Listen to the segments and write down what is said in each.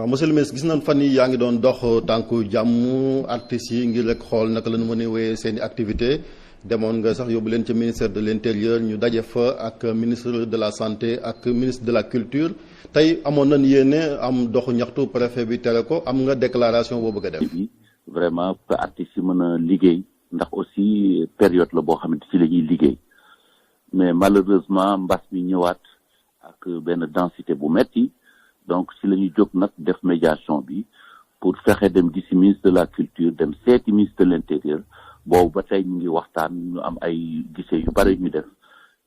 monsieur le ministre gis nañ fan yi yaa ngi doon dox tànku jàmm artistes yi ngir rek xool naka la ñu mën a wéyee seen i activité demoon nga sax yóbbu leen ca ministère de l'intérieur ñu daje fa ak ministre de la santé ak ministre de la culture tey amoon nañ yéene am doxu ñaxtu préfet bi tere ko am nga déclaration boo bëgg a def. vraiment que artistes yi mën a liggéey ndax aussi période la boo xamante ci la ñuy liggéey mais malheureusement mbas mi ñëwaat ak benn densité bu metti donc si la ñuy jóg nag def médiation bi pour fexe dem gisi ministre de la culture dem seeti ministre de l'intérieur boobu ba tey ñu ngi waxtaan ñu am ay gisee yu bari ñu def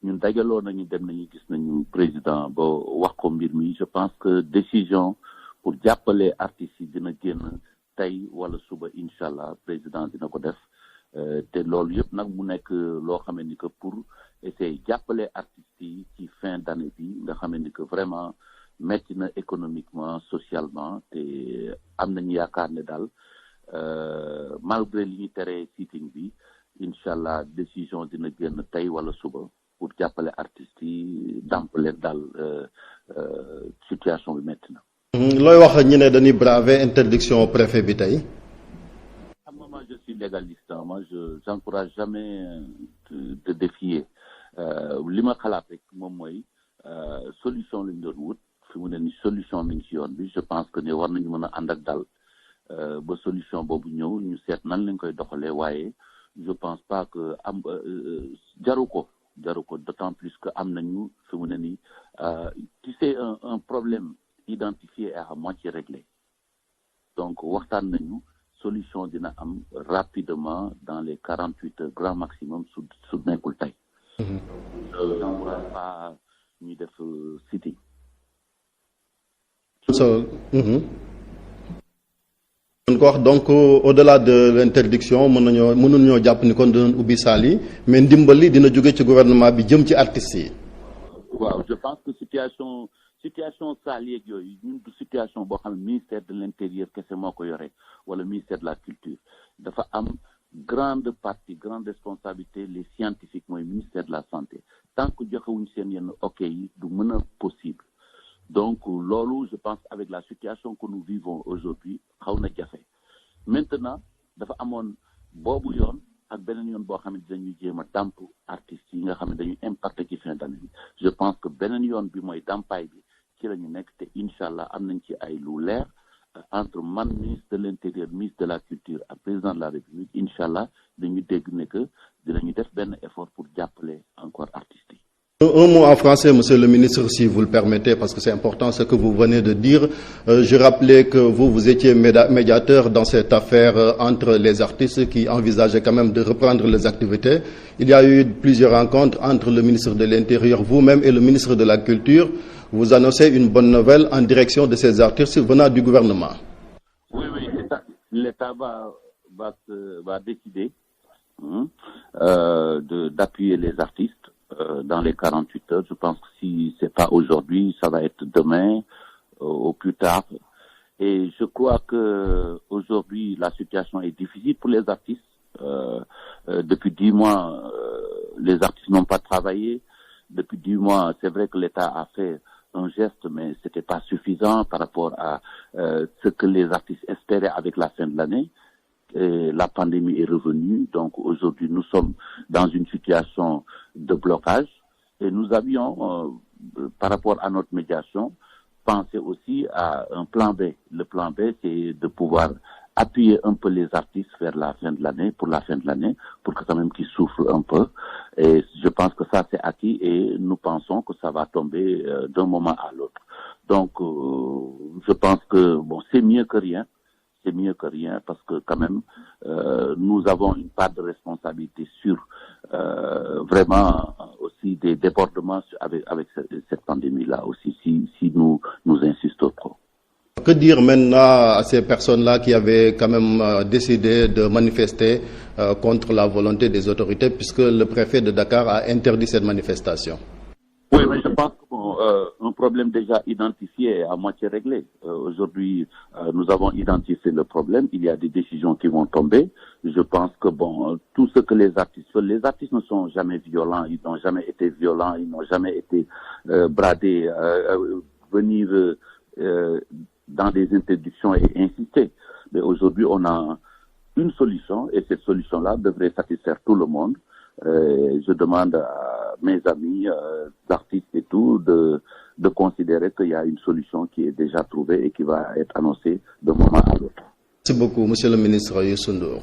ñun dajaloo nañu dem nañu gis nañu président ba wax ko mbir mi je pense que décision pour jàppale artistes yi dina génn tey wala suba incha allah président dina ko def te loolu yëpp nag mu nekk loo xam ni que pour essayer jàppale artistes yi ci fin d'année bi nga xam ni que vraiment metti na économiquement socialement te am nañu yaakaar ne daal malgré li ñu teree sitting bi incha allah décision dina génn tey wala suba pour jàppale artistes yi dàmp leen daal situation bi metti na. looy wax ñu ne dañuy braver interdiction préfet bi tey. Moi je suis légaliste moi je j'encourage jamais de défier li ma xalaat rek moom mooy solution lañ doon wut fi mu ne ni solution mi ngi ci yoon bi je pense que ne war nañu mën a ànd ak dal ba solution boobu ñëw ñu seet nan lañ koy doxalee waaye je pense pas que am jaru ko d'autant plus que am nañu fi mu ne ni tu sais un problème identifié et à moitié réglé donc waxtaan nañu solution dina am rapidement dans les 48 heures grand maximum su nekkul tey. n'encourage pas ñuy def sitting. mën ko wax donc au-delà de l'interdiction mënul ñoo jàpp ni kon dinañ ubbi saal yi mais ndimbal li dina jóge ci gouvernement bi jëm ci artistes yi. waaw je pense que situation saal yeeg yooyu ñun du situation boo xam ne ministère de l'intérieur kese moo ko yore wala ministère de la culture dafa am grande responsabilité les scientifiques mooy ministère de la santé tant que joxewuñ seen yenn ok yi du mën a possible donc loolu je pense avec la situation que nous vivons aujourd'hui xaw na jafe maintenant dafa amoon boobu yoon ak beneen yoon boo xam ne dañuy jéem a dàmp artistes yi nga xam ne dañuy impacté ci fin d'année bi je pense que beneen yoon bi mooy dàmpaay bi ci la ñu nekk te incha allah am nañ ci ay lu leer entre man ministre de l'intérieur ministre de la culture ak président de la république incha allah dañu dégg ne que dinañu def benn effort pour jàppale encore artistes yi. Un mot en français, monsieur le ministre, si vous le permettez, parce que c'est important ce que vous venez de dire. Je rappelais que vous étiez médiateur dans cette affaire entre les artistes qui envisageaient quand même de reprendre les activités. Il y a eu plusieurs rencontres entre le ministre de l'Intérieur, vous-même, et le ministre de la Culture. Vous annoncez une bonne nouvelle en direction de ces artistes venant du gouvernement. Oui, l'État va décider d'appuyer les artistes. Dans les 48 heures, je pense que si c'est pas aujourd'hui, ça va être demain, au plus tard. Et je crois que aujourd'hui, la situation est difficile pour les artistes. Depuis 10 mois, les artistes n'ont pas travaillé. Depuis 10 mois, c'est vrai que l'État a fait un geste, mais c'était pas suffisant par rapport à ce que les artistes espéraient avec la fin de l'année. Et la pandémie est revenue, donc aujourd'hui nous sommes dans une situation de blocage et nous avions, par rapport à notre médiation, pensé aussi à un plan B. Le plan B, c'est de pouvoir appuyer un peu les artistes vers la fin de l'année, pour que quand même qu'ils souffrent un peu. Et je pense que ça c'est acquis et nous pensons que ça va tomber d'un moment à l'autre. Donc je pense que c'est mieux que rien. C'est mieux que rien parce que quand même nous avons une part de responsabilité sur vraiment aussi des débordements avec cette pandémie-là aussi si nous insistons trop. Que dire maintenant à ces personnes-là qui avaient quand même décidé de manifester contre la volonté des autorités puisque le préfet de Dakar a interdit cette manifestation? Oui, mais je pense qu'un problème déjà identifié et à moitié réglé. Aujourd'hui, nous avons identifié le problème. Il y a des décisions qui vont tomber. Je pense que tout ce que les artistes ne sont jamais violents. Ils n'ont jamais été violents. Ils n'ont jamais été bradés. Venir dans des interdictions et insister. Mais aujourd'hui, on a une solution et cette solution-là devrait satisfaire tout le monde. Je demande à mes amis, artistes et tout, de considérer qu'il y a une solution qui est déjà trouvée et qui va être annoncée d'un moment à l'autre. Merci beaucoup, Monsieur le ministre Youssou Ndour.